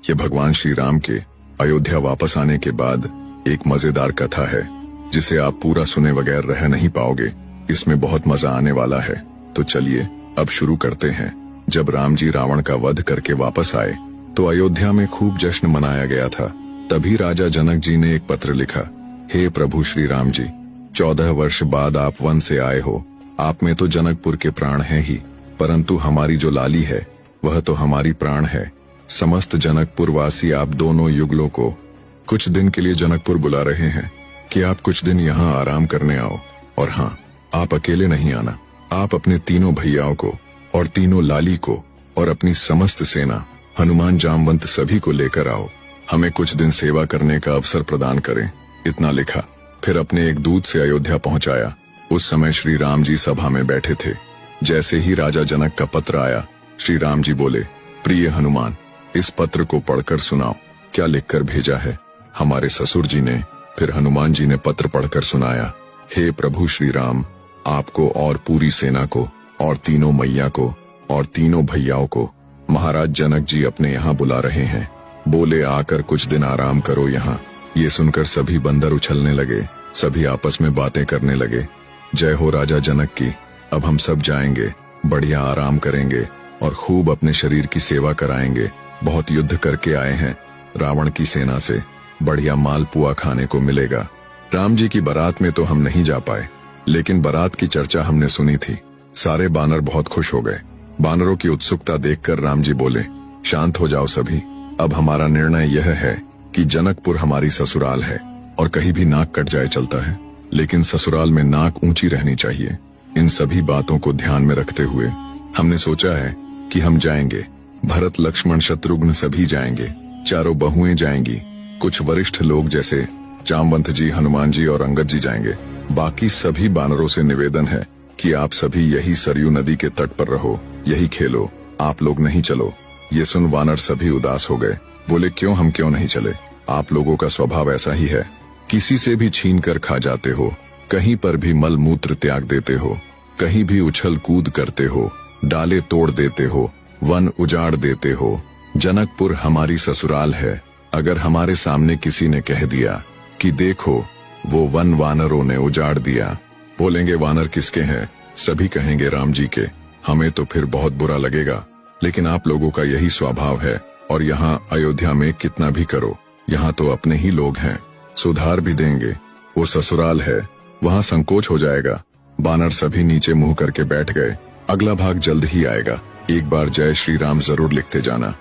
ये भगवान श्री राम के अयोध्या वापस आने के बाद एक मजेदार कथा है जिसे आप पूरा सुने बगैर रह नहीं पाओगे। इसमें बहुत मजा आने वाला है। तो चलिए अब शुरू करते हैं। जब राम जी रावण का वध करके वापस आए तो अयोध्या में खूब जश्न मनाया गया था। तभी राजा जनक जी ने एक पत्र लिखा। हे प्रभु श्री राम जी, 14 वर्ष बाद आप वन से आए हो। आप में तो जनकपुर के प्राण हैं ही, परंतु हमारी जो लाली है वह तो हमारी प्राण है। समस्त जनकपुर वासी आप दोनों युगलों को कुछ दिन के लिए जनकपुर बुला रहे हैं कि आप कुछ दिन यहाँ आराम करने आओ। और हाँ, आप अकेले नहीं आना, आप अपने तीनों भैयाओं को और तीनों लाली को और अपनी समस्त सेना हनुमान जामवंत सभी को लेकर आओ। हमें कुछ दिन सेवा करने का अवसर प्रदान करें। इतना लिखा। फिर अपने एक दूत से अयोध्या पहुंचाया। उस समय श्री राम जी सभा में बैठे थे। जैसे ही राजा जनक का पत्र आया, श्री राम जी बोले, प्रिय हनुमान, इस पत्र को पढ़कर सुनाओ, क्या लिखकर भेजा है। हमारे ससुर जी ने फिर हनुमान जी ने पत्र पढ़कर सुनाया। हे प्रभु श्री राम, आपको और पूरी सेना को और तीनों मैया को और तीनों भैयाओं को महाराज जनक जी अपने यहाँ बुला रहे हैं। बोले आकर कुछ दिन आराम करो यहाँ। ये सुनकर सभी बंदर उछलने लगे, सभी आपस में बातें करने लगे। जय हो राजा जनक की। अब हम सब जाएंगे, बढ़िया आराम करेंगे और खूब अपने शरीर की सेवा कराएंगे। बहुत युद्ध करके आए हैं रावण की सेना से, बढ़िया मालपुआ खाने को मिलेगा। राम जी की बारात में तो हम नहीं जा पाए, लेकिन बारात की चर्चा हमने सुनी थी। सारे बानर बहुत खुश हो गए। बानरों की उत्सुकता देखकर राम जी बोले, शांत हो जाओ सभी। अब हमारा निर्णय यह है कि जनकपुर हमारी ससुराल है और कहीं भी नाक कट जाए चलता है, लेकिन ससुराल में नाक ऊंची रहनी चाहिए। इन सभी बातों को ध्यान में रखते हुए हमने सोचा है कि हम जाएंगे। भरत लक्ष्मण शत्रुघ्न सभी जाएंगे, चारों बहुएं जाएंगी, कुछ वरिष्ठ लोग जैसे जामवंत जी, हनुमान जी और अंगद जी जाएंगे। बाकी सभी बानरों से निवेदन है कि आप सभी यही सरयू नदी के तट पर रहो, यही खेलो, आप लोग नहीं चलो। ये सुन वानर सभी उदास हो गए। बोले हम क्यों नहीं चले। आप लोगों का स्वभाव ऐसा ही है, किसी से भी छीन कर खा जाते हो, कहीं पर भी मल मूत्र त्याग देते हो, कहीं भी उछल कूद करते हो, डाले तोड़ देते हो, वन उजाड़ देते हो। जनकपुर हमारी ससुराल है। अगर हमारे सामने किसी ने कह दिया कि देखो वो वन वानरों ने उजाड़ दिया, बोलेंगे वानर किसके हैं, सभी कहेंगे राम जी के। हमें तो फिर बहुत बुरा लगेगा, लेकिन आप लोगों का यही स्वभाव है। और यहाँ अयोध्या में कितना भी करो, यहाँ तो अपने ही लोग हैं, सुधार भी देंगे। वो ससुराल है, वहाँ संकोच हो जाएगा। बानर सभी नीचे मुंह करके बैठ गए। अगला भाग जल्द ही आएगा। एक बार जय श्री राम जरूर लिखते जाना।